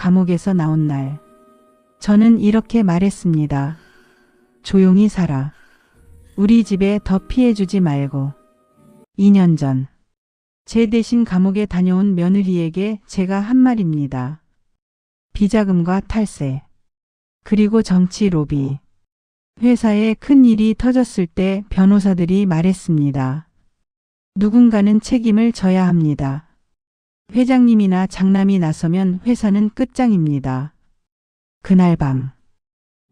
감옥에서 나온 날, 저는 이렇게 말했습니다. 조용히 살아. 우리 집에 더 피해주지 말고. 2년 전, 제 대신 감옥에 다녀온 며느리에게 제가 한 말입니다. 비자금과 탈세, 그리고 정치 로비. 회사에 큰 일이 터졌을 때 변호사들이 말했습니다. 누군가는 책임을 져야 합니다. 회장님이나 장남이 나서면 회사는 끝장입니다. 그날 밤,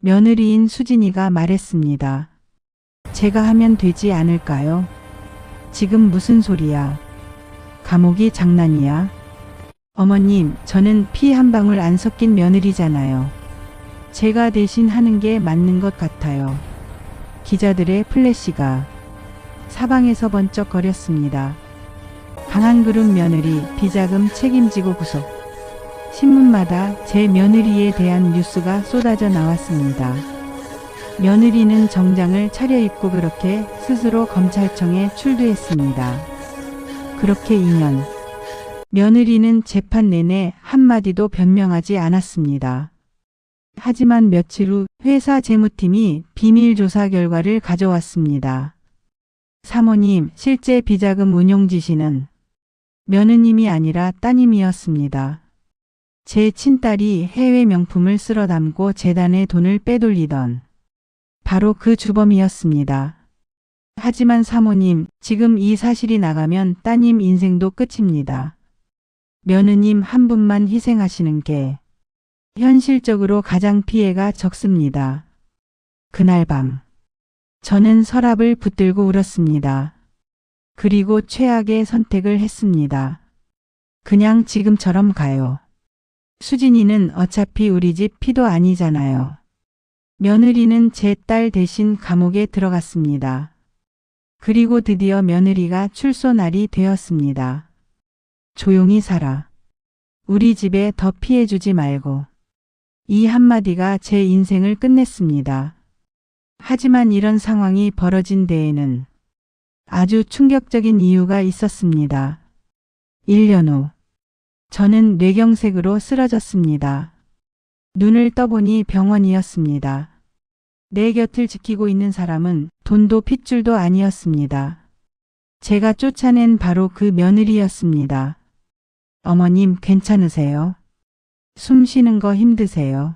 며느리인 수진이가 말했습니다. 제가 하면 되지 않을까요? 지금 무슨 소리야? 감옥이 장난이야? 어머님, 저는 피 한 방울 안 섞인 며느리잖아요. 제가 대신 하는 게 맞는 것 같아요. 기자들의 플래시가 사방에서 번쩍거렸습니다. 강한 그룹 며느리, 비자금 책임지고 구속. 신문마다 제 며느리에 대한 뉴스가 쏟아져 나왔습니다. 며느리는 정장을 차려입고 그렇게 스스로 검찰청에 출두했습니다. 그렇게 2년. 며느리는 재판 내내 한마디도 변명하지 않았습니다. 하지만 며칠 후 회사 재무팀이 비밀 조사 결과를 가져왔습니다. 사모님, 실제 비자금 운용 지시는 며느님이 아니라 따님이었습니다. 제 친딸이 해외 명품을 쓸어 담고 재단에 돈을 빼돌리던 바로 그 주범이었습니다. 하지만 사모님, 지금 이 사실이 나가면 따님 인생도 끝입니다. 며느님 한 분만 희생하시는 게 현실적으로 가장 피해가 적습니다. 그날 밤, 저는 서랍을 붙들고 울었습니다. 그리고 최악의 선택을 했습니다. 그냥 지금처럼 가요. 수진이는 어차피 우리 집 피도 아니잖아요. 며느리는 제 딸 대신 감옥에 들어갔습니다. 그리고 드디어 며느리가 출소 날이 되었습니다. 조용히 살아. 우리 집에 더 피해주지 말고. 이 한마디가 제 인생을 끝냈습니다. 하지만 이런 상황이 벌어진 데에는 아주 충격적인 이유가 있었습니다. 1년 후, 저는 뇌경색으로 쓰러졌습니다. 눈을 떠보니 병원이었습니다. 내 곁을 지키고 있는 사람은 돈도 핏줄도 아니었습니다. 제가 쫓아낸 바로 그 며느리였습니다. 어머님, 괜찮으세요? 숨 쉬는 거 힘드세요?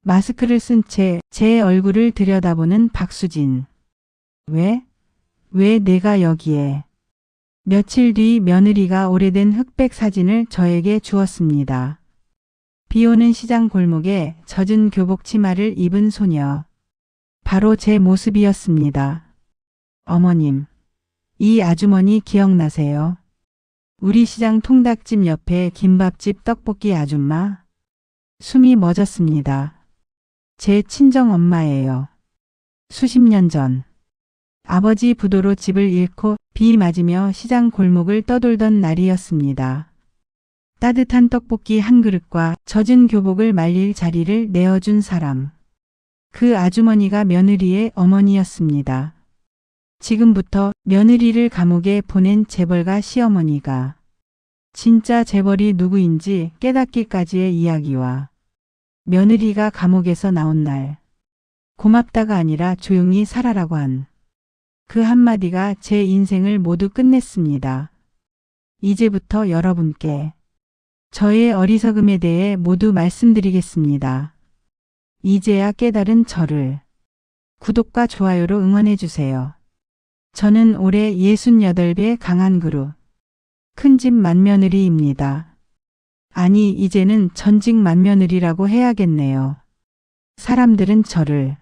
마스크를 쓴 채 제 얼굴을 들여다보는 박수진. 왜 내가 여기에? 며칠 뒤 며느리가 오래된 흑백 사진을 저에게 주었습니다. 비오는 시장 골목에 젖은 교복 치마를 입은 소녀. 바로 제 모습이었습니다. 어머님, 이 아주머니 기억나세요? 우리 시장 통닭집 옆에 김밥집 떡볶이 아줌마? 숨이 멎었습니다. 제 친정 엄마예요. 수십 년 전, 아버지 부도로 집을 잃고 비 맞으며 시장 골목을 떠돌던 날이었습니다. 따뜻한 떡볶이 한 그릇과 젖은 교복을 말릴 자리를 내어준 사람. 그 아주머니가 며느리의 어머니였습니다. 지금부터 며느리를 감옥에 보낸 재벌가 시어머니가 진짜 재벌이 누구인지 깨닫기까지의 이야기와 며느리가 감옥에서 나온 날, 고맙다가 아니라 조용히 살아라고 한 그 한마디가 제 인생을 모두 끝냈습니다. 이제부터 여러분께 저의 어리석음에 대해 모두 말씀드리겠습니다. 이제야 깨달은 저를 구독과 좋아요로 응원해 주세요. 저는 올해 68배 강한 그룹 큰집 맏며느리입니다. 아니, 이제는 전직 맏며느리라고 해야겠네요. 사람들은 저를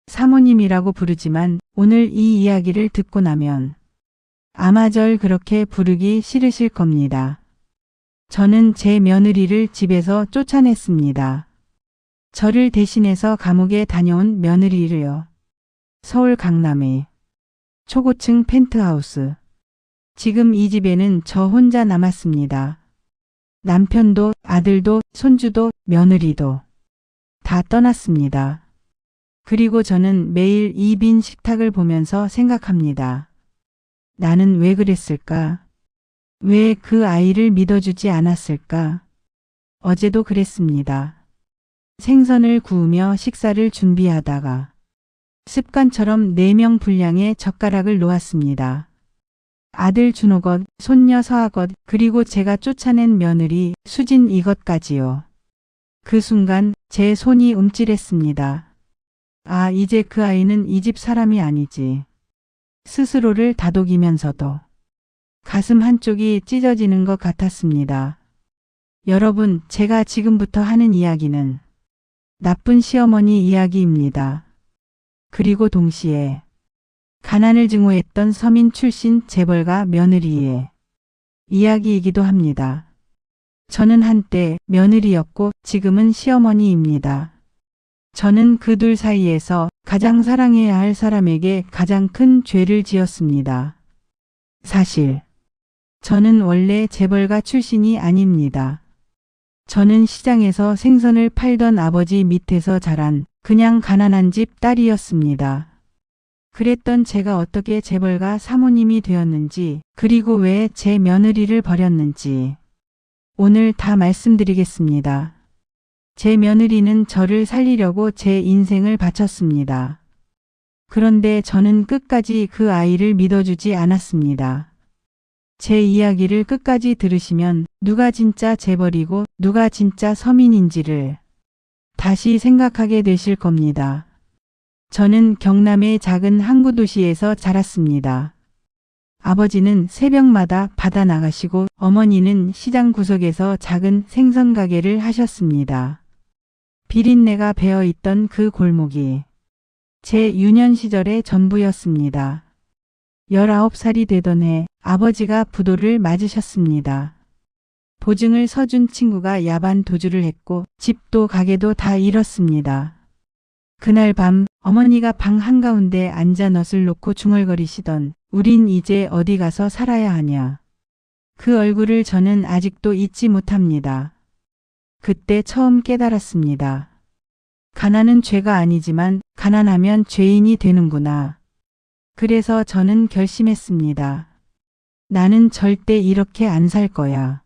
사모님이라고 부르지만 오늘 이 이야기를 듣고 나면 아마 절 그렇게 부르기 싫으실 겁니다. 저는 제 며느리를 집에서 쫓아냈습니다. 저를 대신해서 감옥에 다녀온 며느리를요. 서울 강남의 초고층 펜트하우스. 지금 이 집에는 저 혼자 남았습니다. 남편도 아들도 손주도 며느리도 다 떠났습니다. 그리고 저는 매일 이 빈 식탁을 보면서 생각합니다. 나는 왜 그랬을까? 왜 그 아이를 믿어주지 않았을까? 어제도 그랬습니다. 생선을 구우며 식사를 준비하다가 습관처럼 4명 분량의 젓가락을 놓았습니다. 아들 준호것, 손녀 서아것, 그리고 제가 쫓아낸 며느리 수진 이것까지요. 그 순간 제 손이 움찔했습니다. 아, 이제 그 아이는 이 집 사람이 아니지. 스스로를 다독이면서도 가슴 한쪽이 찢어지는 것 같았습니다. 여러분, 제가 지금부터 하는 이야기는 나쁜 시어머니 이야기입니다. 그리고 동시에 가난을 증오했던 서민 출신 재벌가 며느리의 이야기이기도 합니다. 저는 한때 며느리였고 지금은 시어머니입니다. 저는 그 둘 사이에서 가장 사랑해야 할 사람에게 가장 큰 죄를 지었습니다. 사실 저는 원래 재벌가 출신이 아닙니다. 저는 시장에서 생선을 팔던 아버지 밑에서 자란 그냥 가난한 집 딸이었습니다. 그랬던 제가 어떻게 재벌가 사모님이 되었는지, 그리고 왜 제 며느리를 버렸는지 오늘 다 말씀드리겠습니다. 제 며느리는 저를 살리려고 제 인생을 바쳤습니다. 그런데 저는 끝까지 그 아이를 믿어주지 않았습니다. 제 이야기를 끝까지 들으시면 누가 진짜 재벌이고 누가 진짜 서민인지를 다시 생각하게 되실 겁니다. 저는 경남의 작은 항구 도시에서 자랐습니다. 아버지는 새벽마다 바다 나가시고 어머니는 시장 구석에서 작은 생선 가게를 하셨습니다. 비린내가 배어있던 그 골목이 제 유년 시절의 전부였습니다. 19살이 되던 해 아버지가 부도를 맞으셨습니다. 보증을 서준 친구가 야반 도주를 했고 집도 가게도 다 잃었습니다. 그날 밤 어머니가 방 한가운데 앉아 넛을 놓고 중얼거리시던 우린 이제 어디 가서 살아야 하냐. 그 얼굴을 저는 아직도 잊지 못합니다. 그때 처음 깨달았습니다. 가난은 죄가 아니지만 가난하면 죄인이 되는구나. 그래서 저는 결심했습니다. 나는 절대 이렇게 안 살 거야.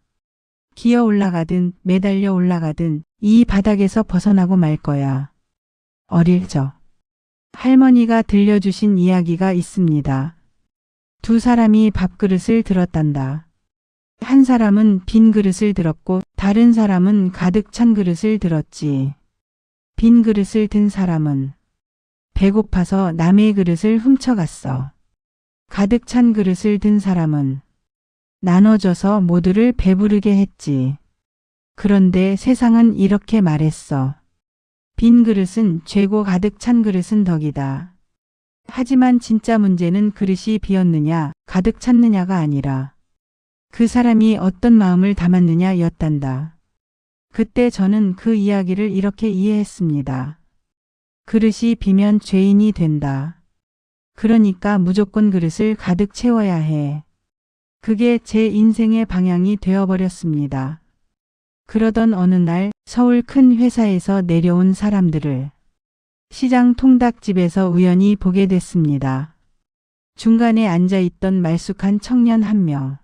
기어 올라가든 매달려 올라가든 이 바닥에서 벗어나고 말 거야. 어릴 적 할머니가 들려주신 이야기가 있습니다. 두 사람이 밥그릇을 들었단다. 한 사람은 빈 그릇을 들었고 다른 사람은 가득 찬 그릇을 들었지. 빈 그릇을 든 사람은 배고파서 남의 그릇을 훔쳐갔어. 가득 찬 그릇을 든 사람은 나눠줘서 모두를 배부르게 했지. 그런데 세상은 이렇게 말했어. 빈 그릇은 죄고 가득 찬 그릇은 덕이다. 하지만 진짜 문제는 그릇이 비었느냐 가득 찼느냐가 아니라 그 사람이 어떤 마음을 담았느냐였단다. 그때 저는 그 이야기를 이렇게 이해했습니다. 그릇이 비면 죄인이 된다. 그러니까 무조건 그릇을 가득 채워야 해. 그게 제 인생의 방향이 되어버렸습니다. 그러던 어느 날 서울 큰 회사에서 내려온 사람들을 시장 통닭집에서 우연히 보게 됐습니다. 중간에 앉아있던 말쑥한 청년 한 명.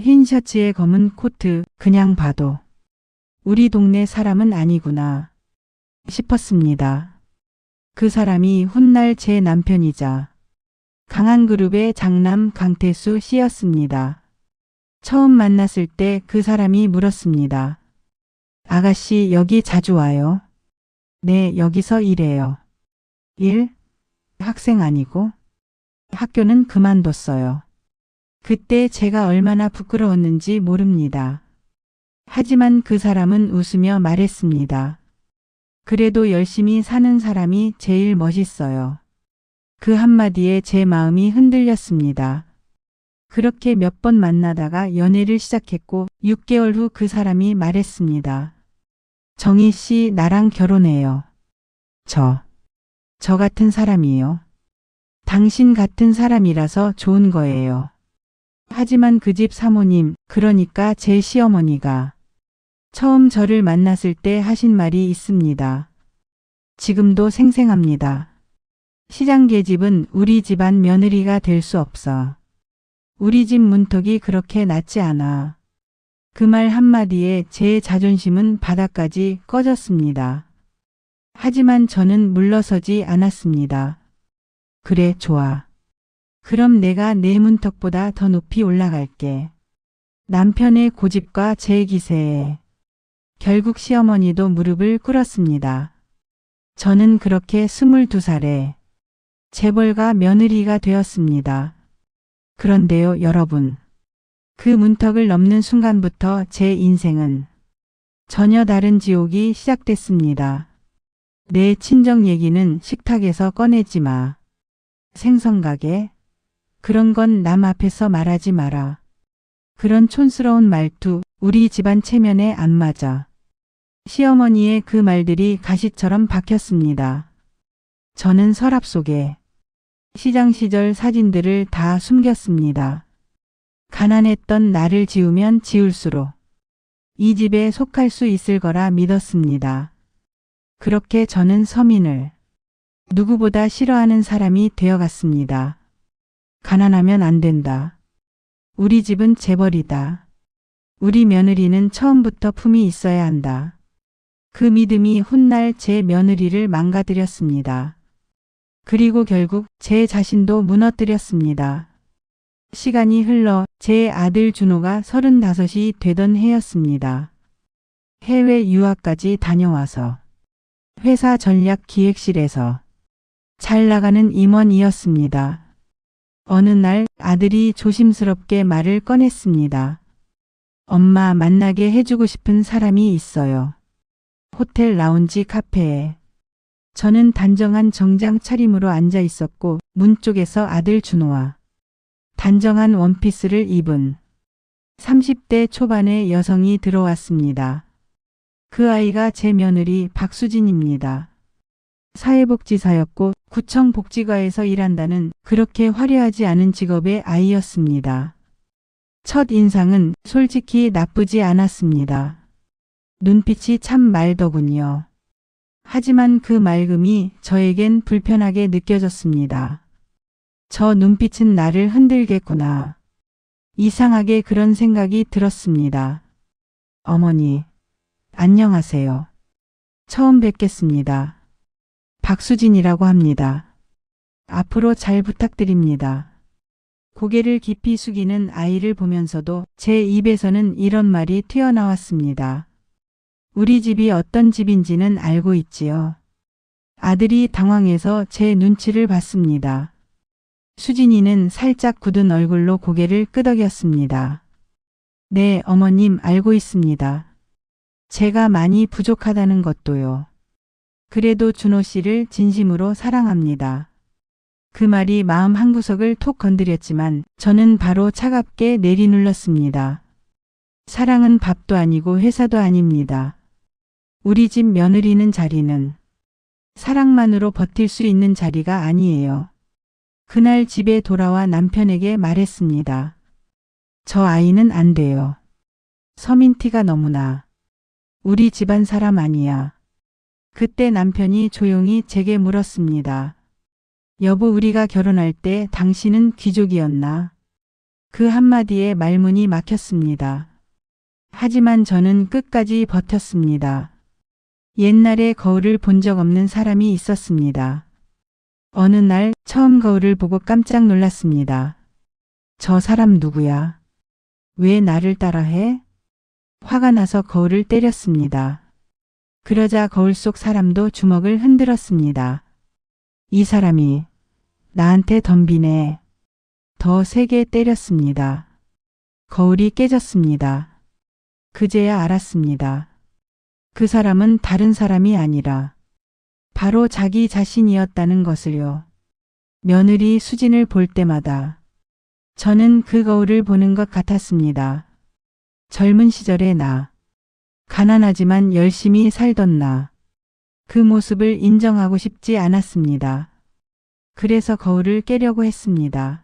흰 셔츠에 검은 코트, 그냥 봐도 우리 동네 사람은 아니구나 싶었습니다. 그 사람이 훗날 제 남편이자 강한그룹의 장남 강태수 씨였습니다. 처음 만났을 때 그 사람이 물었습니다. 아가씨 여기 자주 와요? 네, 여기서 일해요. 일? 학생 아니고? 학교는 그만뒀어요. 그때 제가 얼마나 부끄러웠는지 모릅니다. 하지만 그 사람은 웃으며 말했습니다. 그래도 열심히 사는 사람이 제일 멋있어요. 그 한마디에 제 마음이 흔들렸습니다. 그렇게 몇 번 만나다가 연애를 시작했고 6개월 후 그 사람이 말했습니다. 정희 씨 나랑 결혼해요. 저 같은 사람이요. 당신 같은 사람이라서 좋은 거예요. 하지만 그 집 사모님, 그러니까 제 시어머니가 처음 저를 만났을 때 하신 말이 있습니다. 지금도 생생합니다. 시장 계집은 우리 집안 며느리가 될 수 없어. 우리 집 문턱이 그렇게 낮지 않아. 그 말 한마디에 제 자존심은 바닥까지 꺼졌습니다. 하지만 저는 물러서지 않았습니다. 그래, 좋아. 그럼 내가 내 문턱보다 더 높이 올라갈게. 남편의 고집과 제 기세에 결국 시어머니도 무릎을 꿇었습니다. 저는 그렇게 22살에 재벌가 며느리가 되었습니다. 그런데요, 여러분. 그 문턱을 넘는 순간부터 제 인생은 전혀 다른 지옥이 시작됐습니다. 내 친정 얘기는 식탁에서 꺼내지 마. 생선가게? 그런 건 남 앞에서 말하지 마라. 그런 촌스러운 말투, 우리 집안 체면에 안 맞아. 시어머니의 그 말들이 가시처럼 박혔습니다. 저는 서랍 속에 시장 시절 사진들을 다 숨겼습니다. 가난했던 나를 지우면 지울수록 이 집에 속할 수 있을 거라 믿었습니다. 그렇게 저는 서민을 누구보다 싫어하는 사람이 되어갔습니다. 가난하면 안 된다. 우리 집은 재벌이다. 우리 며느리는 처음부터 품이 있어야 한다. 그 믿음이 훗날 제 며느리를 망가뜨렸습니다. 그리고 결국 제 자신도 무너뜨렸습니다. 시간이 흘러 제 아들 준호가 35이 되던 해였습니다. 해외 유학까지 다녀와서 회사 전략 기획실에서 잘 나가는 임원이었습니다. 어느 날 아들이 조심스럽게 말을 꺼냈습니다. 엄마, 만나게 해주고 싶은 사람이 있어요. 호텔 라운지 카페에. 저는 단정한 정장 차림으로 앉아 있었고 문 쪽에서 아들 준호와 단정한 원피스를 입은 30대 초반의 여성이 들어왔습니다. 그 아이가 제 며느리 박수진입니다. 사회복지사였고 구청 복지과에서 일한다는 그렇게 화려하지 않은 직업의 아이였습니다. 첫 인상은 솔직히 나쁘지 않았습니다. 눈빛이 참 맑더군요. 하지만 그 맑음이 저에겐 불편하게 느껴졌습니다. 저 눈빛은 나를 흔들겠구나. 이상하게 그런 생각이 들었습니다. 어머니, 안녕하세요. 처음 뵙겠습니다. 박수진이라고 합니다. 앞으로 잘 부탁드립니다. 고개를 깊이 숙이는 아이를 보면서도 제 입에서는 이런 말이 튀어나왔습니다. 우리 집이 어떤 집인지는 알고 있지요. 아들이 당황해서 제 눈치를 봤습니다. 수진이는 살짝 굳은 얼굴로 고개를 끄덕였습니다. 네, 어머님, 알고 있습니다. 제가 많이 부족하다는 것도요. 그래도 준호 씨를 진심으로 사랑합니다. 그 말이 마음 한구석을 톡 건드렸지만 저는 바로 차갑게 내리눌렀습니다. 사랑은 밥도 아니고 회사도 아닙니다. 우리 집 며느리는 자리는 사랑만으로 버틸 수 있는 자리가 아니에요. 그날 집에 돌아와 남편에게 말했습니다. 저 아이는 안 돼요. 서민티가 너무나. 우리 집안 사람 아니야. 그때 남편이 조용히 제게 물었습니다. 여보, 우리가 결혼할 때 당신은 귀족이었나? 그 한마디에 말문이 막혔습니다. 하지만 저는 끝까지 버텼습니다. 옛날에 거울을 본 적 없는 사람이 있었습니다. 어느 날 처음 거울을 보고 깜짝 놀랐습니다. 저 사람 누구야? 왜 나를 따라해? 화가 나서 거울을 때렸습니다. 그러자 거울 속 사람도 주먹을 흔들었습니다. 이 사람이 나한테 덤비네. 더 세게 때렸습니다. 거울이 깨졌습니다. 그제야 알았습니다. 그 사람은 다른 사람이 아니라 바로 자기 자신이었다는 것을요. 며느리 수진을 볼 때마다 저는 그 거울을 보는 것 같았습니다. 젊은 시절의 나, 가난하지만 열심히 살던 나, 그 모습을 인정하고 싶지 않았습니다. 그래서 거울을 깨려고 했습니다.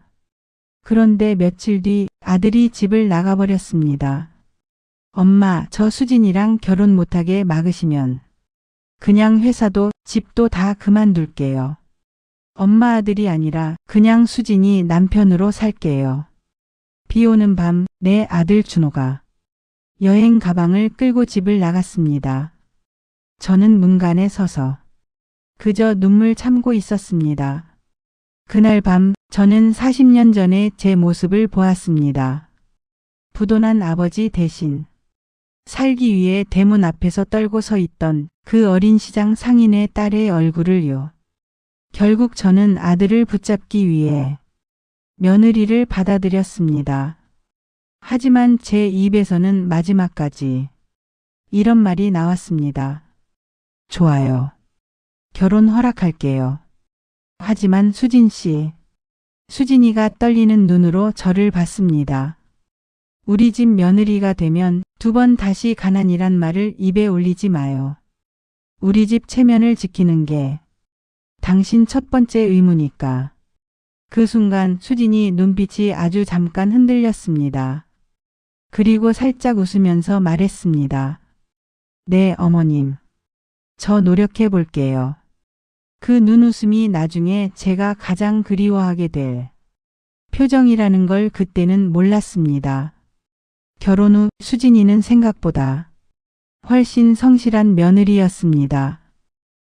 그런데 며칠 뒤 아들이 집을 나가버렸습니다. 엄마, 저 수진이랑 결혼 못하게 막으시면 그냥 회사도 집도 다 그만둘게요. 엄마, 아들이 아니라 그냥 수진이 남편으로 살게요. 비 오는 밤 내 아들 준호가 여행 가방을 끌고 집을 나갔습니다. 저는 문간에 서서 그저 눈물 참고 있었습니다. 그날 밤 저는 40년 전에 제 모습을 보았습니다. 부도난 아버지 대신 살기 위해 대문 앞에서 떨고 서 있던 그 어린 시장 상인의 딸의 얼굴을요. 결국 저는 아들을 붙잡기 위해 며느리를 받아들였습니다. 하지만 제 입에서는 마지막까지 이런 말이 나왔습니다. 좋아요. 결혼 허락할게요. 하지만 수진 씨. 수진이가 떨리는 눈으로 저를 봤습니다. 우리 집 며느리가 되면 2번 다시 가난이란 말을 입에 올리지 마요. 우리 집 체면을 지키는 게 당신 첫 번째 의무니까. 그 순간 수진이 눈빛이 아주 잠깐 흔들렸습니다. 그리고 살짝 웃으면서 말했습니다. 네, 어머님. 저 노력해 볼게요. 그 눈웃음이 나중에 제가 가장 그리워하게 될 표정이라는 걸 그때는 몰랐습니다. 결혼 후 수진이는 생각보다 훨씬 성실한 며느리였습니다.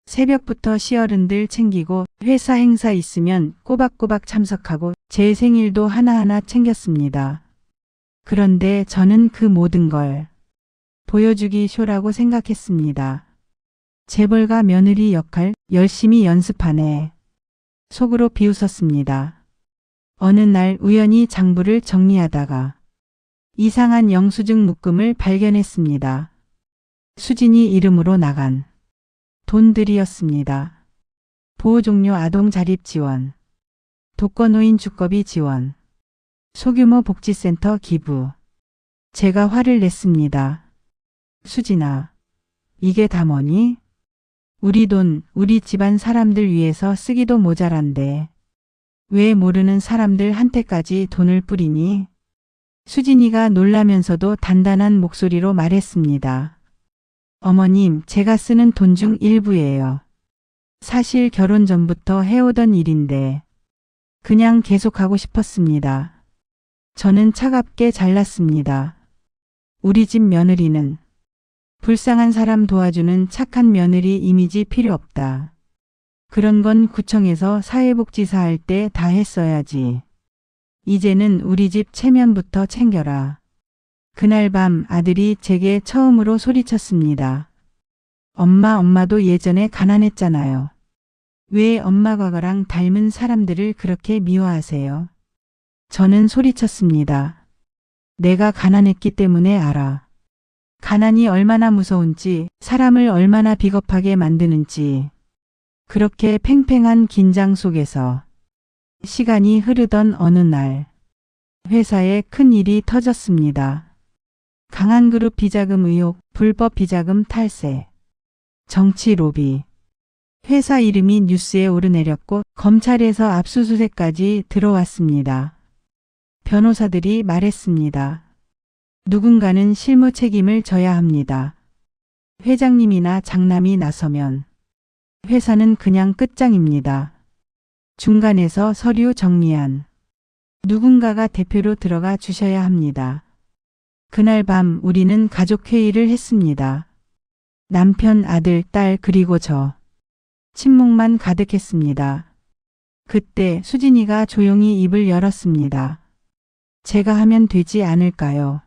새벽부터 시어른들 챙기고 회사 행사 있으면 꼬박꼬박 참석하고 제 생일도 하나하나 챙겼습니다. 그런데 저는 그 모든 걸 보여주기 쇼라고 생각했습니다. 재벌가 며느리 역할 열심히 연습하네. 속으로 비웃었습니다. 어느 날 우연히 장부를 정리하다가 이상한 영수증 묶음을 발견했습니다. 수진이 이름으로 나간 돈들이었습니다. 보호종료 아동 자립 지원, 독거노인 주거비 지원, 소규모 복지센터 기부. 제가 화를 냈습니다. 수진아, 이게 다 뭐니? 우리 돈, 우리 집안 사람들 위해서 쓰기도 모자란데 왜 모르는 사람들한테까지 돈을 뿌리니? 수진이가 놀라면서도 단단한 목소리로 말했습니다. 어머님, 제가 쓰는 돈 중 일부예요. 사실 결혼 전부터 해오던 일인데 그냥 계속하고 싶었습니다. 저는 차갑게 잘랐습니다. 우리 집 며느리는 불쌍한 사람 도와주는 착한 며느리 이미지 필요 없다. 그런 건 구청에서 사회복지사 할 때 다 했어야지. 이제는 우리 집 체면부터 챙겨라. 그날 밤 아들이 제게 처음으로 소리쳤습니다. 엄마도 예전에 가난했잖아요. 왜 엄마 과거랑 닮은 사람들을 그렇게 미워하세요? 저는 소리쳤습니다. 내가 가난했기 때문에 알아. 가난이 얼마나 무서운지, 사람을 얼마나 비겁하게 만드는지. 그렇게 팽팽한 긴장 속에서 시간이 흐르던 어느 날 회사에 큰 일이 터졌습니다. 강한그룹 비자금 의혹, 불법 비자금 탈세, 정치 로비. 회사 이름이 뉴스에 오르내렸고 검찰에서 압수수색까지 들어왔습니다. 변호사들이 말했습니다. 누군가는 실무 책임을 져야 합니다. 회장님이나 장남이 나서면 회사는 그냥 끝장입니다. 중간에서 서류 정리한 누군가가 대표로 들어가 주셔야 합니다. 그날 밤 우리는 가족회의를 했습니다. 남편, 아들, 딸 그리고 저. 침묵만 가득했습니다. 그때 수진이가 조용히 입을 열었습니다. 제가 하면 되지 않을까요?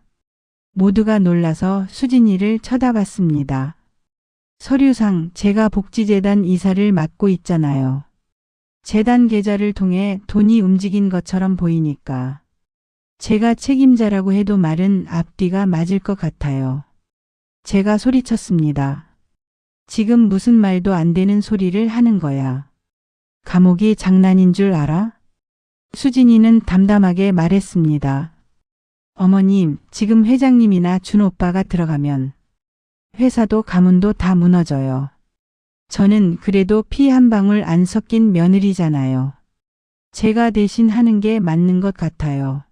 모두가 놀라서 수진이를 쳐다봤습니다. 서류상 제가 복지재단 이사를 맡고 있잖아요. 재단 계좌를 통해 돈이 움직인 것처럼 보이니까 제가 책임자라고 해도 말은 앞뒤가 맞을 것 같아요. 제가 소리쳤습니다. 지금 무슨 말도 안 되는 소리를 하는 거야. 감옥이 장난인 줄 알아? 수진이는 담담하게 말했습니다. 어머님, 지금 회장님이나 준 오빠가 들어가면 회사도 가문도 다 무너져요. 저는 그래도 피 한 방울 안 섞인 며느리잖아요. 제가 대신 하는 게 맞는 것 같아요.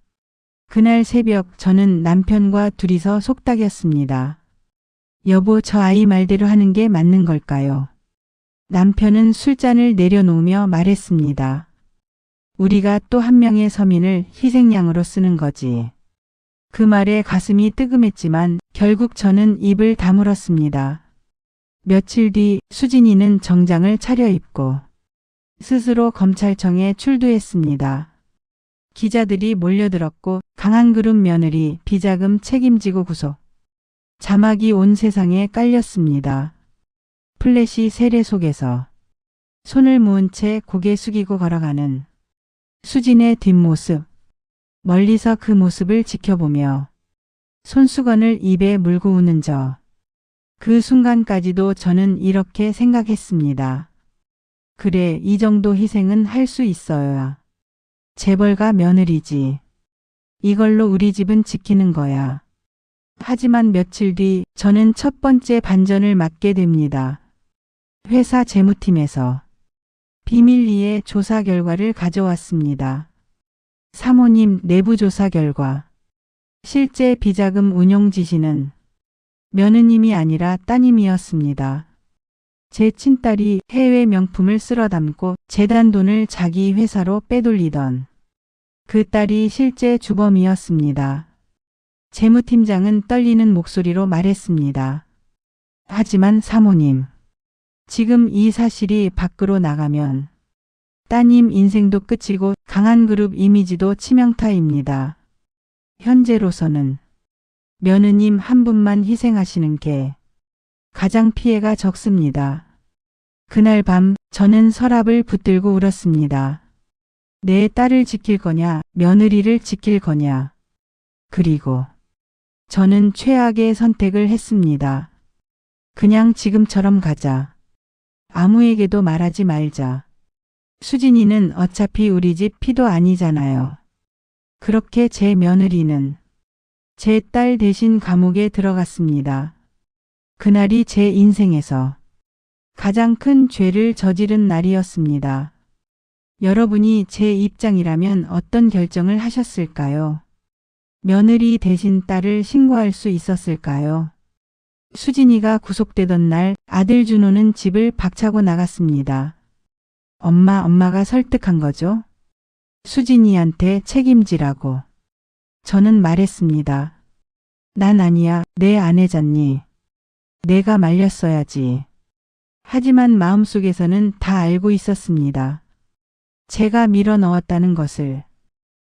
그날 새벽 저는 남편과 둘이서 속닥였습니다. 여보, 저 아이 말대로 하는 게 맞는 걸까요? 남편은 술잔을 내려놓으며 말했습니다. 우리가 또 한 명의 서민을 희생양으로 쓰는 거지. 그 말에 가슴이 뜨끔했지만 결국 저는 입을 다물었습니다. 며칠 뒤 수진이는 정장을 차려입고 스스로 검찰청에 출두했습니다. 기자들이 몰려들었고 강한그룹 며느리 비자금 책임지고 구속. 자막이 온 세상에 깔렸습니다. 플래시 세례 속에서 손을 모은 채 고개 숙이고 걸어가는 수진의 뒷모습. 멀리서 그 모습을 지켜보며 손수건을 입에 물고 우는 저. 그 순간까지도 저는 이렇게 생각했습니다. 그래, 이 정도 희생은 할 수 있어야 재벌가 며느리지. 이걸로 우리 집은 지키는 거야. 하지만 며칠 뒤 저는 첫 번째 반전을 맞게 됩니다. 회사 재무팀에서 비밀리에 조사 결과를 가져왔습니다. 사모님 내부 조사 결과. 실제 비자금 운용 지시는 며느님이 아니라 따님이었습니다. 제 친딸이 해외 명품을 쓸어 담고 재단 돈을 자기 회사로 빼돌리던 그 딸이 실제 주범이었습니다. 재무팀장은 떨리는 목소리로 말했습니다. 하지만 사모님, 지금 이 사실이 밖으로 나가면 따님 인생도 끝이고 강한그룹 이미지도 치명타입니다. 현재로서는 며느님 한 분만 희생하시는 게 가장 피해가 적습니다. 그날 밤 저는 서랍을 붙들고 울었습니다. 내 딸을 지킬 거냐, 며느리를 지킬 거냐. 그리고 저는 최악의 선택을 했습니다. 그냥 지금처럼 가자. 아무에게도 말하지 말자. 수진이는 어차피 우리 집 피도 아니잖아요. 그렇게 제 며느리는 제 딸 대신 감옥에 들어갔습니다. 그날이 제 인생에서 가장 큰 죄를 저지른 날이었습니다. 여러분이 제 입장이라면 어떤 결정을 하셨을까요? 며느리 대신 딸을 신고할 수 있었을까요? 수진이가 구속되던 날 아들 준호는 집을 박차고 나갔습니다. 엄마가 설득한 거죠? 수진이한테 책임지라고. 저는 말했습니다. 난 아니야, 내 아내잖니. 내가 말렸어야지. 하지만 마음속에서는 다 알고 있었습니다. 제가 밀어넣었다는 것을.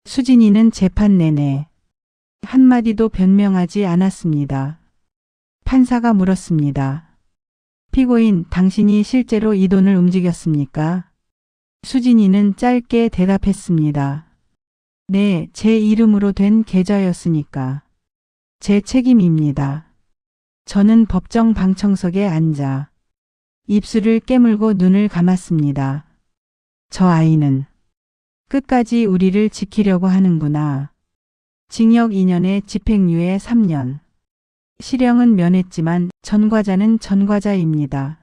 수진이는 재판 내내 한마디도 변명하지 않았습니다. 판사가 물었습니다. 피고인, 당신이 실제로 이 돈을 움직였습니까? 수진이는 짧게 대답했습니다. 네, 제 이름으로 된 계좌였으니까. 제 책임입니다. 저는 법정 방청석에 앉아 입술을 깨물고 눈을 감았습니다. 저 아이는 끝까지 우리를 지키려고 하는구나. 징역 2년에 집행유예 3년. 실형은 면했지만 전과자는 전과자입니다.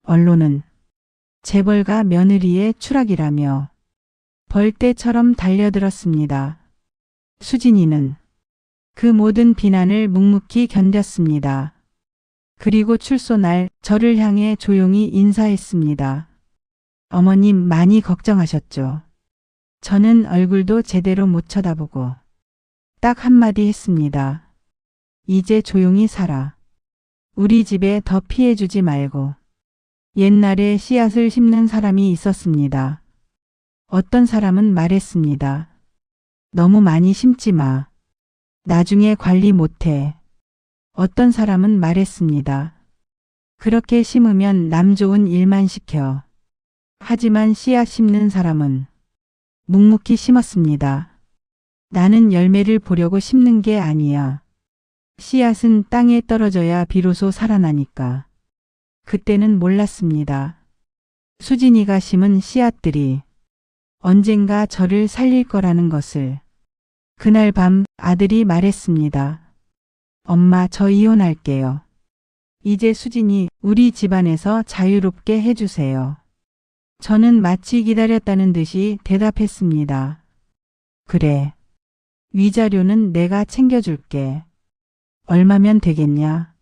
언론은 재벌가 며느리의 추락이라며 벌떼처럼 달려들었습니다. 수진이는 그 모든 비난을 묵묵히 견뎠습니다. 그리고 출소 날 저를 향해 조용히 인사했습니다. 어머님 많이 걱정하셨죠. 저는 얼굴도 제대로 못 쳐다보고 딱 한마디 했습니다. 이제 조용히 살아. 우리 집에 더 피해주지 말고. 옛날에 씨앗을 심는 사람이 있었습니다. 어떤 사람은 말했습니다. 너무 많이 심지 마. 나중에 관리 못해. 어떤 사람은 말했습니다. 그렇게 심으면 남 좋은 일만 시켜. 하지만 씨앗 심는 사람은 묵묵히 심었습니다. 나는 열매를 보려고 심는 게 아니야. 씨앗은 땅에 떨어져야 비로소 살아나니까. 그때는 몰랐습니다. 수진이가 심은 씨앗들이 언젠가 저를 살릴 거라는 것을. 그날 밤 아들이 말했습니다. 엄마, 저 이혼할게요. 이제 수진이 우리 집안에서 자유롭게 해주세요. 저는 마치 기다렸다는 듯이 대답했습니다. 그래. 위자료는 내가 챙겨줄게. 얼마면 되겠냐?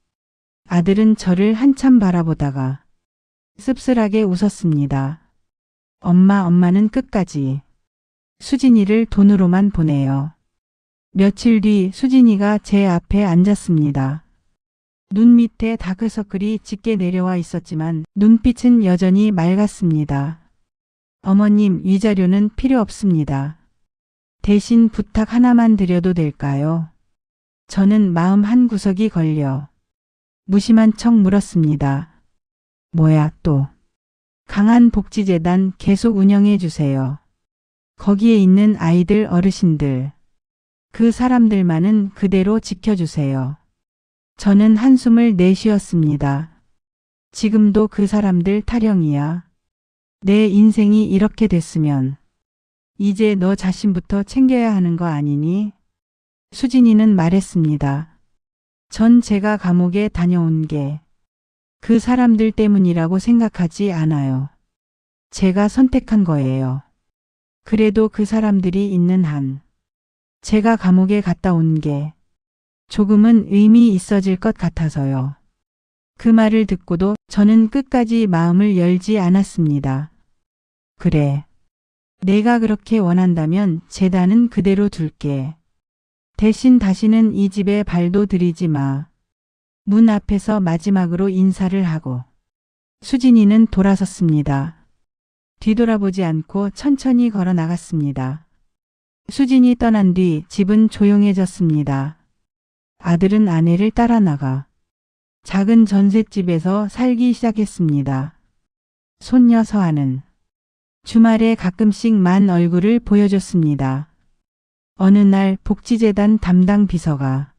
아들은 저를 한참 바라보다가 씁쓸하게 웃었습니다. 엄마는 끝까지 수진이를 돈으로만 보내요. 며칠 뒤 수진이가 제 앞에 앉았습니다. 눈 밑에 다크서클이 짙게 내려와 있었지만 눈빛은 여전히 맑았습니다. 어머님, 위자료는 필요 없습니다. 대신 부탁 하나만 드려도 될까요? 저는 마음 한구석이 걸려 무심한 척 물었습니다. 뭐야 또. 강한복지재단 계속 운영해 주세요. 거기에 있는 아이들, 어르신들, 그 사람들만은 그대로 지켜주세요. 저는 한숨을 내쉬었습니다. 지금도 그 사람들 타령이야. 내 인생이 이렇게 됐으면 이제 너 자신부터 챙겨야 하는 거 아니니? 수진이는 말했습니다. 전 제가 감옥에 다녀온 게 그 사람들 때문이라고 생각하지 않아요. 제가 선택한 거예요. 그래도 그 사람들이 있는 한 제가 감옥에 갔다 온 게 조금은 의미 있어질 것 같아서요. 그 말을 듣고도 저는 끝까지 마음을 열지 않았습니다. 그래. 내가 그렇게 원한다면 재단은 그대로 둘게. 대신 다시는 이 집에 발도 들이지 마. 문 앞에서 마지막으로 인사를 하고 수진이는 돌아섰습니다. 뒤돌아보지 않고 천천히 걸어 나갔습니다. 수진이 떠난 뒤 집은 조용해졌습니다. 아들은 아내를 따라 나가 작은 전셋집에서 살기 시작했습니다. 손녀 서아는 주말에 가끔씩 만 얼굴을 보여줬습니다. 어느 날 복지재단 담당 비서가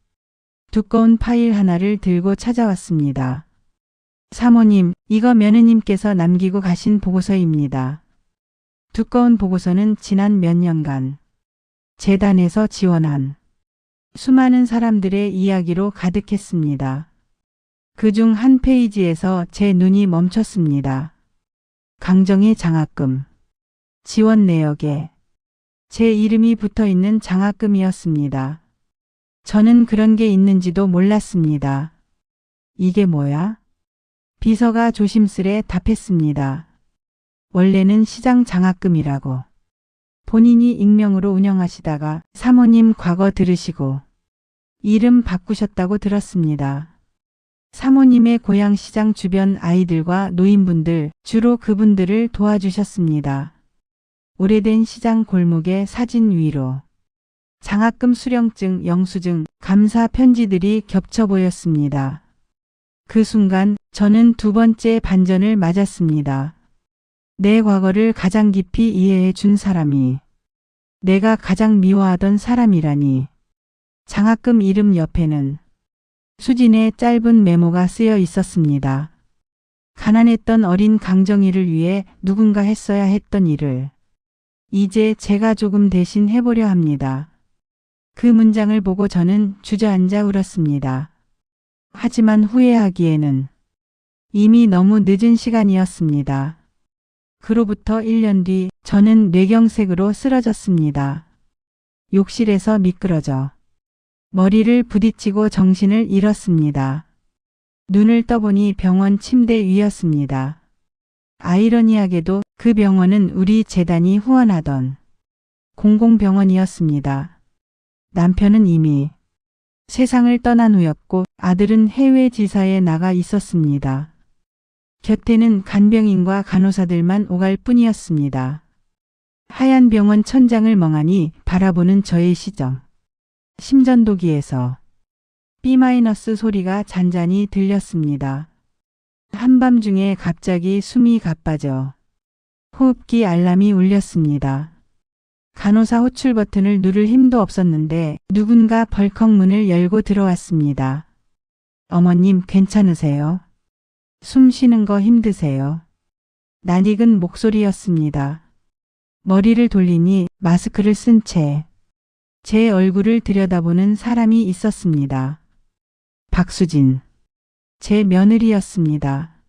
두꺼운 파일 하나를 들고 찾아왔습니다. 사모님, 이거 며느님께서 남기고 가신 보고서입니다. 두꺼운 보고서는 지난 몇 년간 재단에서 지원한 수많은 사람들의 이야기로 가득했습니다. 그중 한 페이지에서 제 눈이 멈췄습니다. 강정의 장학금, 지원 내역에 제 이름이 붙어있는 장학금이었습니다. 저는 그런 게 있는지도 몰랐습니다. 이게 뭐야? 비서가 조심스레 답했습니다. 원래는 시장 장학금이라고. 본인이 익명으로 운영하시다가 사모님 과거 들으시고 이름 바꾸셨다고 들었습니다. 사모님의 고향 시장 주변 아이들과 노인분들, 주로 그분들을 도와주셨습니다. 오래된 시장 골목의 사진 위로 장학금 수령증, 영수증, 감사 편지들이 겹쳐 보였습니다. 그 순간 저는 두 번째 반전을 맞았습니다. 내 과거를 가장 깊이 이해해 준 사람이 내가 가장 미워하던 사람이라니. 장학금 이름 옆에는 수진의 짧은 메모가 쓰여 있었습니다. 가난했던 어린 강정이를 위해 누군가 했어야 했던 일을 이제 제가 조금 대신 해보려 합니다. 그 문장을 보고 저는 주저앉아 울었습니다. 하지만 후회하기에는 이미 너무 늦은 시간이었습니다. 그로부터 1년 뒤 저는 뇌경색으로 쓰러졌습니다. 욕실에서 미끄러져 머리를 부딪히고 정신을 잃었습니다. 눈을 떠보니 병원 침대 위였습니다. 아이러니하게도 그 병원은 우리 재단이 후원하던 공공병원이었습니다. 남편은 이미 세상을 떠난 후였고 아들은 해외 지사에 나가 있었습니다. 곁에는 간병인과 간호사들만 오갈 뿐이었습니다. 하얀 병원 천장을 멍하니 바라보는 저의 시정. 심전도기에서 B- 소리가 잔잔히 들렸습니다. 한밤중에 갑자기 숨이 가빠져 호흡기 알람이 울렸습니다. 간호사 호출 버튼을 누를 힘도 없었는데 누군가 벌컥 문을 열고 들어왔습니다. 어머님 괜찮으세요? 숨 쉬는 거 힘드세요? 낯익은 목소리였습니다. 머리를 돌리니 마스크를 쓴 채 제 얼굴을 들여다보는 사람이 있었습니다. 박수진. 제 며느리였습니다.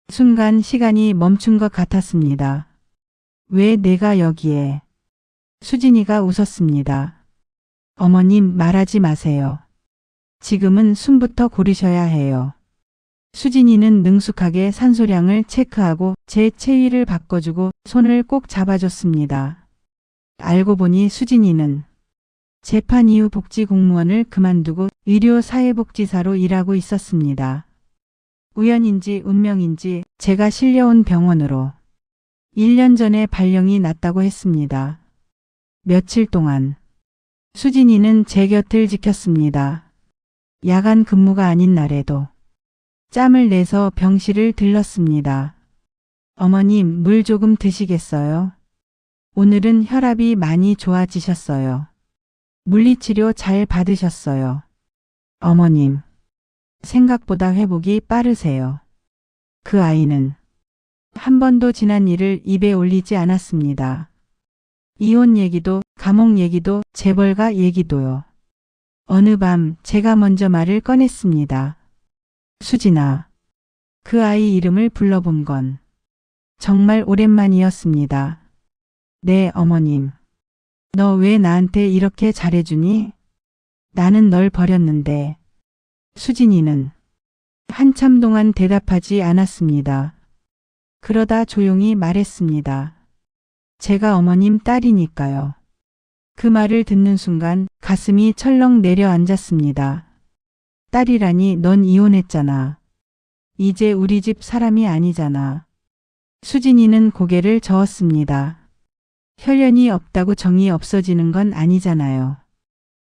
순간 시간이 멈춘 것 같았습니다. 왜 내가 여기에? 수진이가 웃었습니다. 어머님 말하지 마세요. 지금은 숨부터 고르셔야 해요. 수진이는 능숙하게 산소량을 체크하고 제 체위를 바꿔주고 손을 꼭 잡아줬습니다. 알고 보니 수진이는 재판 이후 복지공무원을 그만두고 의료사회복지사로 일하고 있었습니다. 우연인지 운명인지 제가 실려온 병원으로 1년 전에 발령이 났다고 했습니다. 며칠 동안 수진이는 제 곁을 지켰습니다. 야간 근무가 아닌 날에도 짬을 내서 병실을 들렀습니다. 어머님, 물 조금 드시겠어요? 오늘은 혈압이 많이 좋아지셨어요. 물리치료 잘 받으셨어요. 어머님, 생각보다 회복이 빠르세요. 그 아이는 한 번도 지난 일을 입에 올리지 않았습니다. 이혼 얘기도, 감옥 얘기도, 재벌가 얘기도요. 어느 밤 제가 먼저 말을 꺼냈습니다. 수진아, 그 아이 이름을 불러본 건 정말 오랜만이었습니다. 네, 어머님. 너 왜 나한테 이렇게 잘해주니? 나는 널 버렸는데. 수진이는 한참 동안 대답하지 않았습니다. 그러다 조용히 말했습니다. 제가 어머님 딸이니까요. 그 말을 듣는 순간 가슴이 철렁 내려앉았습니다. 딸이라니, 넌 이혼했잖아. 이제 우리 집 사람이 아니잖아. 수진이는 고개를 저었습니다. 혈연이 없다고 정이 없어지는 건 아니잖아요.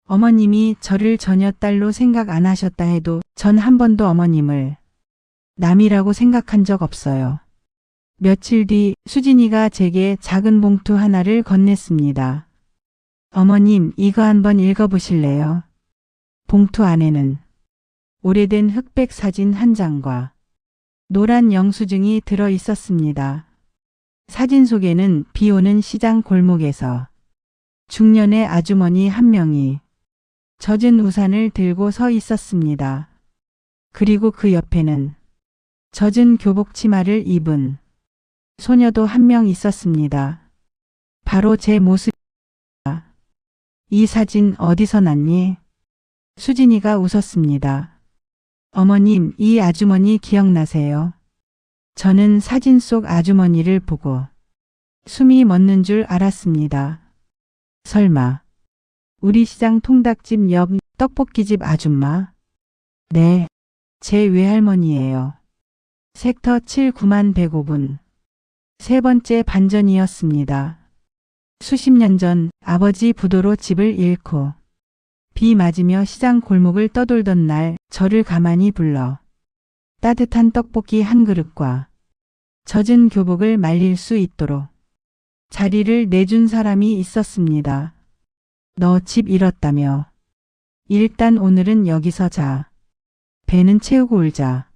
어머님이 저를 전혀 딸로 생각 안 하셨다 해도 전 한 번도 어머님을 남이라고 생각한 적 없어요. 며칠 뒤 수진이가 제게 작은 봉투 하나를 건넸습니다. 어머님, 이거 한번 읽어보실래요? 봉투 안에는 오래된 흑백 사진 한 장과 노란 영수증이 들어 있었습니다. 사진 속에는 비 오는 시장 골목에서 중년의 아주머니 한 명이 젖은 우산을 들고 서 있었습니다. 그리고 그 옆에는 젖은 교복 치마를 입은 소녀도 한 명 있었습니다. 바로 제 모습입니다. 이 사진 어디서 났니? 수진이가 웃었습니다. 어머님, 이 아주머니 기억나세요? 저는 사진 속 아주머니를 보고 숨이 멎는 줄 알았습니다. 설마 우리 시장 통닭집 옆 떡볶이집 아줌마? 네, 제 외할머니예요. 섹터 7 9만 105분. 세 번째 반전이었습니다. 수십 년 전 아버지 부도로 집을 잃고 비 맞으며 시장 골목을 떠돌던 날 저를 가만히 불러 따뜻한 떡볶이 한 그릇과 젖은 교복을 말릴 수 있도록 자리를 내준 사람이 있었습니다. 너 집 잃었다며. 일단 오늘은 여기서 자. 배는 채우고 울자.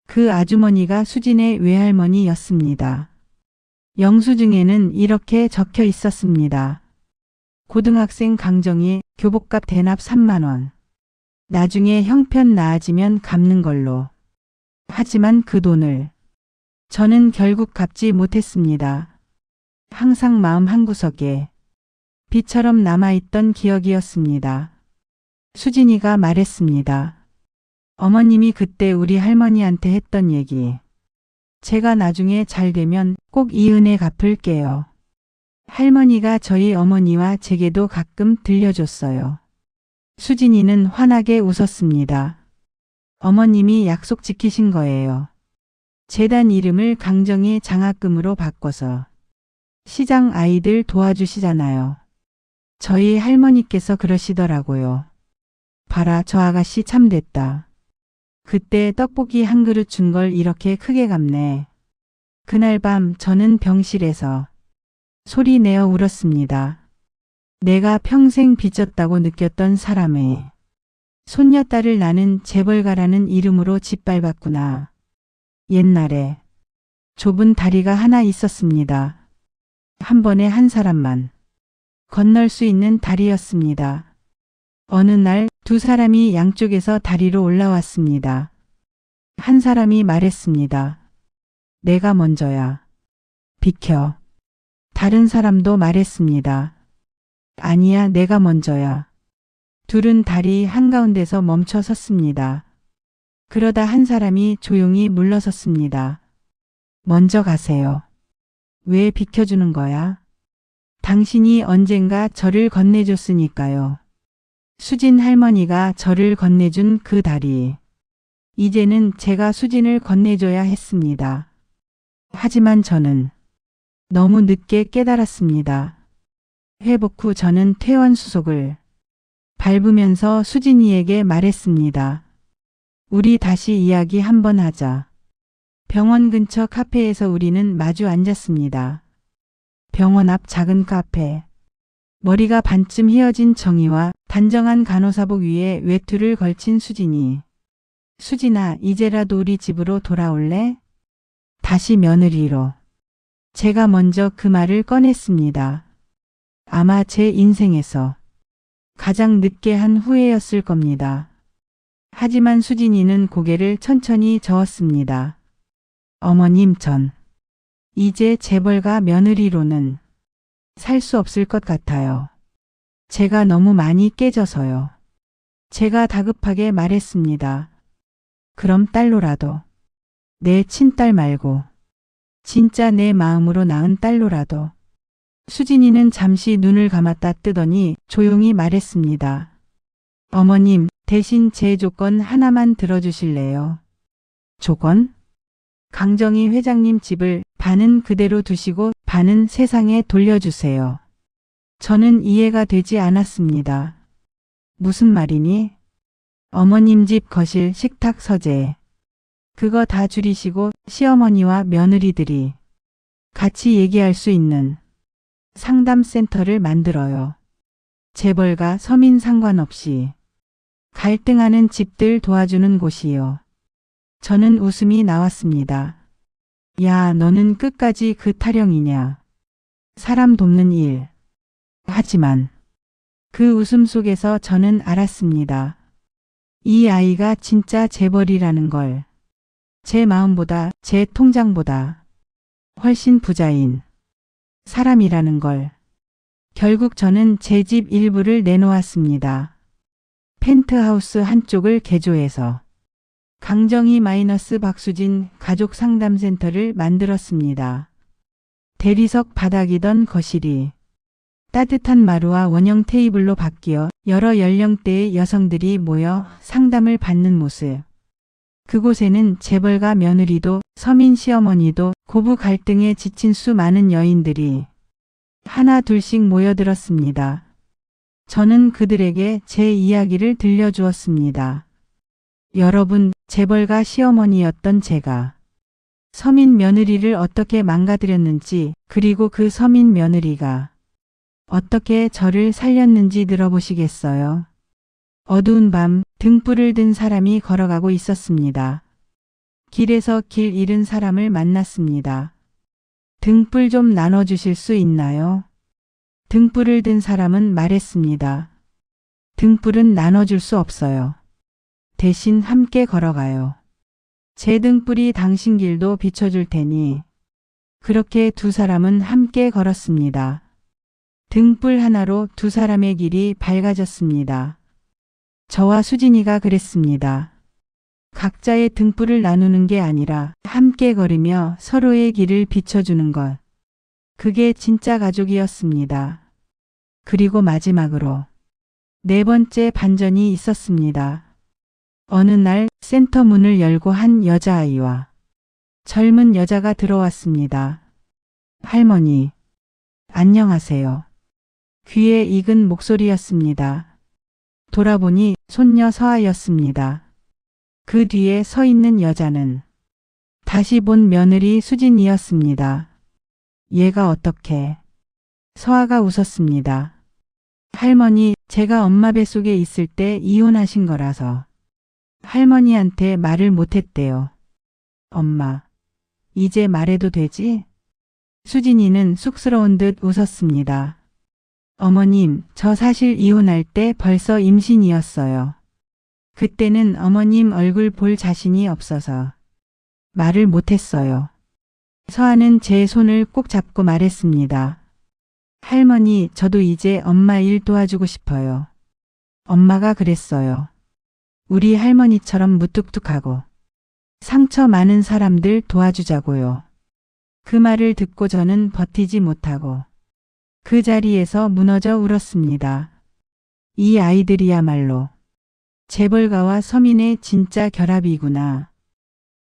그 아주머니가 수진의 외할머니였습니다. 영수증에는 이렇게 적혀 있었습니다. 고등학생 강정희 교복값 대납 3만 원. 나중에 형편 나아지면 갚는 걸로. 하지만 그 돈을 저는 결국 갚지 못했습니다. 항상 마음 한구석에 비처럼 남아있던 기억이었습니다. 수진이가 말했습니다. 어머님이 그때 우리 할머니한테 했던 얘기. 제가 나중에 잘 되면 꼭 이 은혜 갚을게요. 할머니가 저희 어머니와 제게도 가끔 들려줬어요. 수진이는 환하게 웃었습니다. 어머님이 약속 지키신 거예요. 재단 이름을 강정희 장학금으로 바꿔서 시장 아이들 도와주시잖아요. 저희 할머니께서 그러시더라고요. 봐라, 저 아가씨 참 됐다. 그때 떡볶이 한 그릇 준 걸 이렇게 크게 갚네. 그날 밤 저는 병실에서 소리 내어 울었습니다. 내가 평생 빚졌다고 느꼈던 사람의 손녀딸을 나는 재벌가라는 이름으로 짓밟았구나. 옛날에 좁은 다리가 하나 있었습니다. 한 번에 한 사람만 건널 수 있는 다리였습니다. 어느 날 두 사람이 양쪽에서 다리로 올라왔습니다. 한 사람이 말했습니다. 내가 먼저야. 비켜. 다른 사람도 말했습니다. 아니야, 내가 먼저야. 둘은 다리 한가운데서 멈춰 섰습니다. 그러다 한 사람이 조용히 물러섰습니다. 먼저 가세요. 왜 비켜주는 거야? 당신이 언젠가 저를 건네줬으니까요. 수진 할머니가 저를 건네준 그 다리. 이제는 제가 수진을 건네줘야 했습니다. 하지만 저는 너무 늦게 깨달았습니다. 회복 후 저는 퇴원수속을 밟으면서 수진이에게 말했습니다. 우리 다시 이야기 한번 하자. 병원 근처 카페에서 우리는 마주 앉았습니다. 병원 앞 작은 카페. 머리가 반쯤 휘어진 정희와 단정한 간호사복 위에 외투를 걸친 수진이. 수진아, 이제라도 우리 집으로 돌아올래? 다시 며느리로. 제가 먼저 그 말을 꺼냈습니다. 아마 제 인생에서 가장 늦게 한 후회였을 겁니다. 하지만 수진이는 고개를 천천히 저었습니다. 어머님, 전 이제 재벌가 며느리로는 살 수 없을 것 같아요. 제가 너무 많이 깨져서요. 제가 다급하게 말했습니다. 그럼 딸로라도. 내 친딸 말고 진짜 내 마음으로 낳은 딸로라도. 수진이는 잠시 눈을 감았다 뜨더니 조용히 말했습니다. 어머님, 대신 제 조건 하나만 들어주실래요? 조건? 강정희 회장님 집을 반은 그대로 두시고 반은 세상에 돌려주세요. 저는 이해가 되지 않았습니다. 무슨 말이니? 어머님 집 거실, 식탁, 서재. 그거 다 줄이시고 시어머니와 며느리들이 같이 얘기할 수 있는 상담센터를 만들어요. 재벌가 서민 상관없이 갈등하는 집들 도와주는 곳이요. 저는 웃음이 나왔습니다. 야, 너는 끝까지 그 타령이냐. 사람 돕는 일. 하지만 그 웃음 속에서 저는 알았습니다. 이 아이가 진짜 재벌이라는 걸. 제 마음보다, 제 통장보다 훨씬 부자인 사람이라는 걸. 결국 저는 제 집 일부를 내놓았습니다. 펜트하우스 한쪽을 개조해서 강정희 마이너스 박수진 가족 상담센터를 만들었습니다. 대리석 바닥이던 거실이 따뜻한 마루와 원형 테이블로 바뀌어 여러 연령대의 여성들이 모여 상담을 받는 모습. 그곳에는 재벌가 며느리도 서민 시어머니도 고부 갈등에 지친 수많은 여인들이 하나 둘씩 모여들었습니다. 저는 그들에게 제 이야기를 들려주었습니다. 여러분, 재벌가 시어머니였던 제가 서민 며느리를 어떻게 망가뜨렸는지, 그리고 그 서민 며느리가 어떻게 저를 살렸는지 들어보시겠어요? 어두운 밤 등불을 든 사람이 걸어가고 있었습니다. 길에서 길 잃은 사람을 만났습니다. 등불 좀 나눠주실 수 있나요? 등불을 든 사람은 말했습니다. 등불은 나눠줄 수 없어요. 대신 함께 걸어가요. 제 등불이 당신 길도 비춰줄 테니. 그렇게 두 사람은 함께 걸었습니다. 등불 하나로 두 사람의 길이 밝아졌습니다. 저와 수진이가 그랬습니다. 각자의 등불을 나누는 게 아니라 함께 걸으며 서로의 길을 비춰주는 것. 그게 진짜 가족이었습니다. 그리고 마지막으로 네 번째 반전이 있었습니다. 어느 날 센터 문을 열고 한 여자아이와 젊은 여자가 들어왔습니다. 할머니, 안녕하세요. 귀에 익은 목소리였습니다. 돌아보니 손녀 서아였습니다. 그 뒤에 서 있는 여자는 다시 본 며느리 수진이었습니다. 얘가 어떻게? 서아가 웃었습니다. 할머니, 제가 엄마 뱃속에 있을 때 이혼하신 거라서 할머니한테 말을 못했대요. 엄마, 이제 말해도 되지? 수진이는 쑥스러운 듯 웃었습니다. 어머님, 저 사실 이혼할 때 벌써 임신이었어요. 그때는 어머님 얼굴 볼 자신이 없어서 말을 못했어요. 서아는 제 손을 꼭 잡고 말했습니다. 할머니, 저도 이제 엄마 일 도와주고 싶어요. 엄마가 그랬어요. 우리 할머니처럼 무뚝뚝하고 상처 많은 사람들 도와주자고요. 그 말을 듣고 저는 버티지 못하고 그 자리에서 무너져 울었습니다. 이 아이들이야말로 재벌가와 서민의 진짜 결합이구나.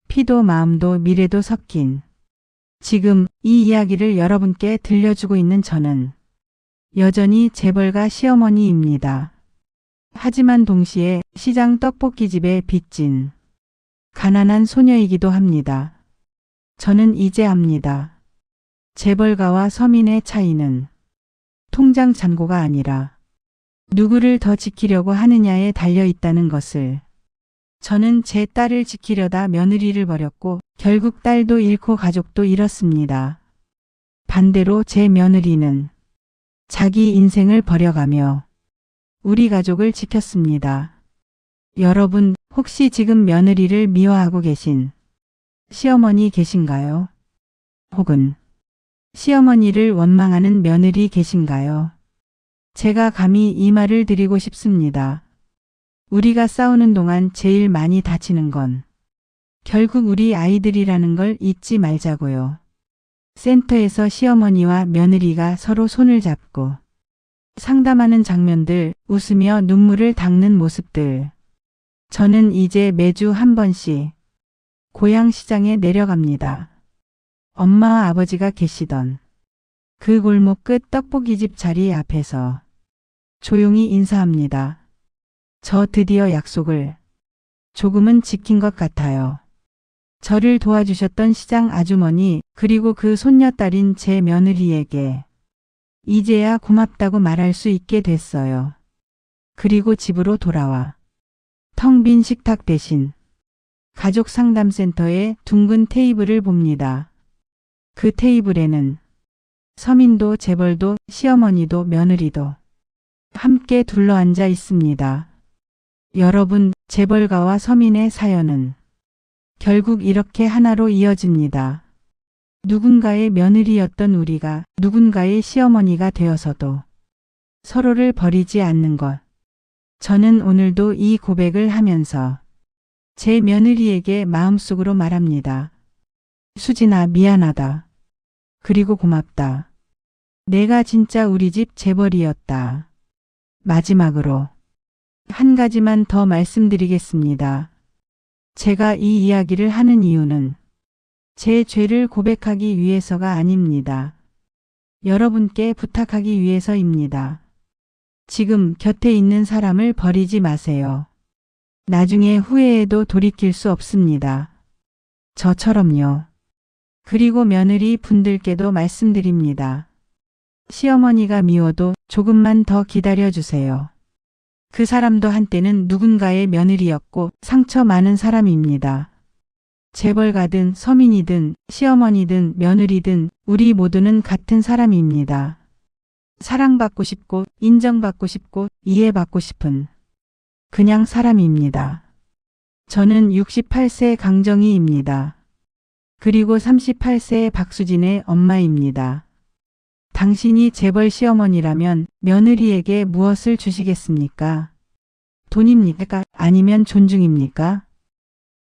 피도 마음도 미래도 섞인. 지금 이 이야기를 여러분께 들려주고 있는 저는 여전히 재벌가 시어머니입니다. 하지만 동시에 시장 떡볶이집에 빚진 가난한 소녀이기도 합니다. 저는 이제 압니다. 재벌가와 서민의 차이는 통장 잔고가 아니라 누구를 더 지키려고 하느냐에 달려 있다는 것을. 저는 제 딸을 지키려다 며느리를 버렸고 결국 딸도 잃고 가족도 잃었습니다. 반대로 제 며느리는 자기 인생을 버려가며 우리 가족을 지켰습니다. 여러분, 혹시 지금 며느리를 미워하고 계신 시어머니 계신가요? 혹은 시어머니를 원망하는 며느리 계신가요? 제가 감히 이 말을 드리고 싶습니다. 우리가 싸우는 동안 제일 많이 다치는 건 결국 우리 아이들이라는 걸 잊지 말자고요. 센터에서 시어머니와 며느리가 서로 손을 잡고 상담하는 장면들, 웃으며 눈물을 닦는 모습들. 저는 이제 매주 한 번씩 고향시장에 내려갑니다. 엄마와 아버지가 계시던 그 골목 끝 떡볶이집 자리 앞에서 조용히 인사합니다. 저 드디어 약속을 조금은 지킨 것 같아요. 저를 도와주셨던 시장 아주머니 그리고 그 손녀딸인 제 며느리에게 이제야 고맙다고 말할 수 있게 됐어요. 그리고 집으로 돌아와 텅 빈 식탁 대신 가족 상담센터의 둥근 테이블을 봅니다. 그 테이블에는 서민도 재벌도 시어머니도 며느리도 함께 둘러앉아 있습니다. 여러분, 재벌가와 서민의 사연은 결국 이렇게 하나로 이어집니다. 누군가의 며느리였던 우리가 누군가의 시어머니가 되어서도 서로를 버리지 않는 것. 저는 오늘도 이 고백을 하면서 제 며느리에게 마음속으로 말합니다. 수진아, 미안하다. 그리고 고맙다. 내가 진짜 우리 집 재벌이었다. 마지막으로 한 가지만 더 말씀드리겠습니다. 제가 이 이야기를 하는 이유는 제 죄를 고백하기 위해서가 아닙니다. 여러분께 부탁하기 위해서입니다. 지금 곁에 있는 사람을 버리지 마세요. 나중에 후회해도 돌이킬 수 없습니다. 저처럼요. 그리고 며느리 분들께도 말씀드립니다. 시어머니가 미워도 조금만 더 기다려주세요. 그 사람도 한때는 누군가의 며느리였고 상처 많은 사람입니다. 재벌가든 서민이든 시어머니든 며느리든 우리 모두는 같은 사람입니다. 사랑받고 싶고 인정받고 싶고 이해받고 싶은 그냥 사람입니다. 저는 68세 강정희입니다. 그리고 38세의 박수진의 엄마입니다. 당신이 재벌 시어머니라면 며느리에게 무엇을 주시겠습니까? 돈입니까? 아니면 존중입니까?